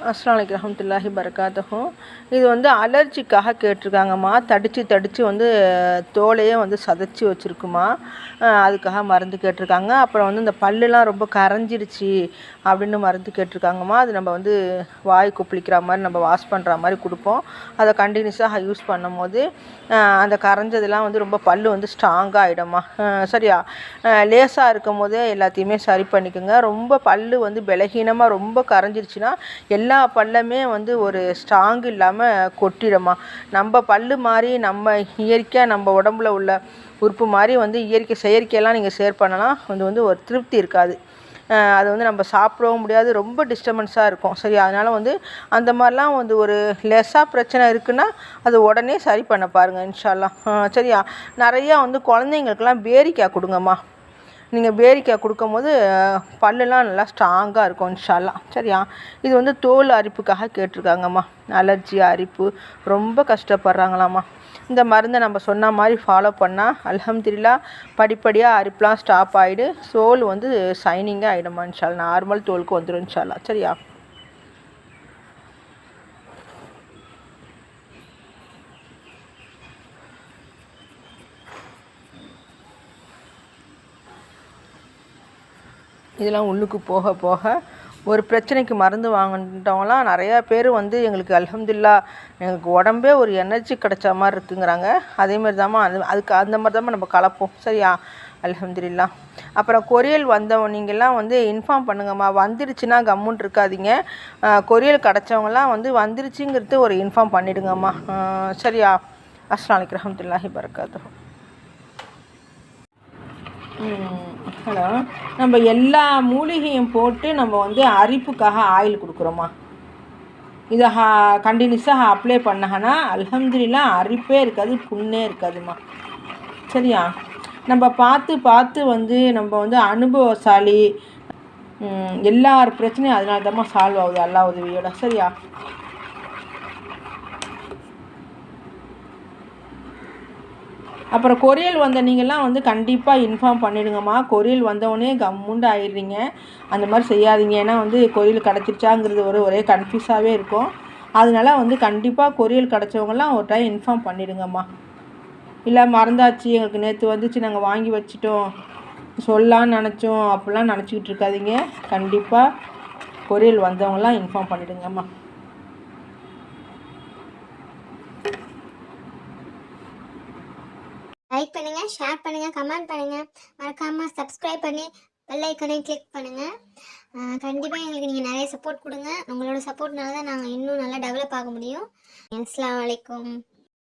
அஸ்ஸலாமு அலைக்கும் வரஹ்மத்துல்லாஹி பரகாத்துஹு. இது வந்து அலர்ஜிக்காக கேட்டிருக்காங்கம்மா. தடித்து வந்து தோலையே வந்து சதைச்சி வச்சுருக்குமா, அதுக்காக மருந்து கேட்டிருக்காங்க. அப்புறம் வந்து இந்த பல்லுலாம் ரொம்ப கரைஞ்சிருச்சு அப்படின்னு மருந்து கேட்டிருக்காங்கம்மா. அது நம்ம வந்து வாய் கொப்பளிக்கிற மாதிரி நம்ம வாஷ் பண்ணுற மாதிரி கொடுப்போம். அதை கண்டினியூஸாக யூஸ் பண்ணும் போது அந்த கரைஞ்சதெல்லாம் வந்து ரொம்ப பல்லு வந்து ஸ்ட்ராங்காக ஆகிடும்மா. சரியா, லேசாக இருக்கும் போதே எல்லாத்தையுமே சரி பண்ணிக்கோங்க. ரொம்ப பல்லு வந்து பலகீனமாக ரொம்ப கரைஞ்சிருச்சுன்னா எல்லா பல்லுமே வந்து ஒரு ஸ்ட்ராங் இல்லாமல் கொட்டிடுமா. நம்ம பல்லு மாதிரி நம்ம இயற்கையாக நம்ம உடம்புல உள்ள உறுப்பு மாதிரி வந்து செயற்கையெல்லாம் நீங்கள் ஷேர் பண்ணலாம், அது வந்து ஒரு திருப்தி இருக்காது. அது வந்து நம்ம சாப்பிடவும் முடியாது, ரொம்ப டிஸ்டர்பன்ஸாக இருக்கும். சரி, அதனால் வந்து அந்த மாதிரிலாம் வந்து ஒரு லெஸ்ஸாக பிரச்சனை இருக்குன்னா அது உடனே சரி பண்ண பாருங்கள் இன்ஷா அல்லாஹ். சரியா, நிறையா வந்து குழந்தைங்களுக்கெல்லாம் பேரிக்காய் கொடுங்கம்மா. நீங்கள் பேரிக்காய் கொடுக்கும்போது பல்லுலாம் நல்லா ஸ்ட்ராங்காக இருக்கும் இன்ஷா அல்லாஹ். சரியா, இது வந்து தோல் அரிப்புக்காக கேட்டிருக்காங்கம்மா. அலர்ஜி அரிப்பு ரொம்ப கஷ்டப்படுறாங்களாம்மா. இந்த மருந்தை நம்ம சொன்ன மாதிரி ஃபாலோ பண்ணால் அல்ஹம்துலில்லாஹ் படிப்படியாக அரிப்புலாம் ஸ்டாப் ஆகிடு, தோல் வந்து ஷைனிங்காக ஆகிடுமா இன்ஷா அல்லாஹ். நார்மல் தோலுக்கு வந்துடும் இன்ஷா அல்லாஹ். சரியா, இதெல்லாம் உள்ளுக்கு போக போக ஒரு பிரச்சனைக்கு மருந்து வாங்கிட்டவங்களாம் நிறையா பேர் வந்து எங்களுக்கு அல்ஹம்துலில்லாஹ் எங்களுக்கு உடம்பே ஒரு எனர்ஜி கிடைச்ச மாதிரி இருக்குங்கிறாங்க. அதேமாதிரி தாம்மா அதுக்கு அந்த மாதிரி தாம்மா நம்ம கலப்போம். சரியா, அல்ஹம்துலில்லாஹ். அப்புறம் கொரியல் நீங்கள்லாம் வந்து இன்ஃபார்ம் பண்ணுங்கம்மா. வந்துருச்சுன்னா கம்முன்னு இருக்காதீங்க. கொரியல் கிடச்சவங்கலாம் வந்து வந்துருச்சுங்கிறது ஒரு இன்ஃபார்ம் பண்ணிவிடுங்கம்மா. சரியா, அஸ்ஸலாமு அலைக்கும் வரஹ்மத்துல்லாஹி பரகாத்துஹு. ஹலோ, நம்ம எல்லா மூலிகையும் போட்டு நம்ம வந்து அரிப்புக்காக ஆயில் கொடுக்குறோம்மா. இதை கண்டினியூஸாக அப்ளை பண்ணாங்கன்னா அல்ஹம்துலில்லாஹ் அரிப்பே இருக்காது, புண்ணே இருக்காதுமா. சரியா, நம்ம பார்த்து வந்து நம்ம வந்து அனுபவசாலி. எல்லார் பிரச்சனையும் அதனால தான்மா சால்வ் ஆகுது அல்லாஹ் உதவியோட. சரியா, அப்புறம் கொரியல் வந்த நீங்கள்லாம் வந்து கண்டிப்பாக இன்ஃபார்ம் பண்ணிவிடுங்கம்மா. கொரியல் வந்தவொடனே கம்முண்டு ஆயிடுறீங்க, அந்த மாதிரி செய்யாதீங்க. ஏன்னா வந்து கொரியல் கிடச்சிருச்சாங்கிறது ஒரே கன்ஃபியூஸாகவே இருக்கும். அதனால வந்து கண்டிப்பாக கொரியல் கிடச்சவங்கலாம் ஒரு டைம் இன்ஃபார்ம் பண்ணிவிடுங்கம்மா. இல்லை மறந்தாச்சு, எங்களுக்கு நேற்று வந்துச்சு நாங்கள் வாங்கி வச்சிட்டோம் சொல்லலான்னு நினச்சோம் அப்படிலாம் நினச்சிக்கிட்டு இருக்காதீங்க. கண்டிப்பாக கொரியல் வந்தவங்கலாம் இன்ஃபார்ம் பண்ணிவிடுங்கம்மா. லைக் பண்ணுங்க, ஷேர் பண்ணுங்க, கமெண்ட் பண்ணுங்க, மறக்காம சப்ஸ்கிரைப் பண்ணி பெல் ஐக்கனையும் கிளிக் பண்ணுங்க. கண்டிப்பாக எங்களுக்கு நீங்கள் நிறைய சப்போர்ட் கொடுங்க. உங்களோட சப்போர்ட்னால தான் நாங்கள் இன்னும் நல்லா டெவலப் ஆக முடியும். அஸ்ஸலாமு அலைக்கும்.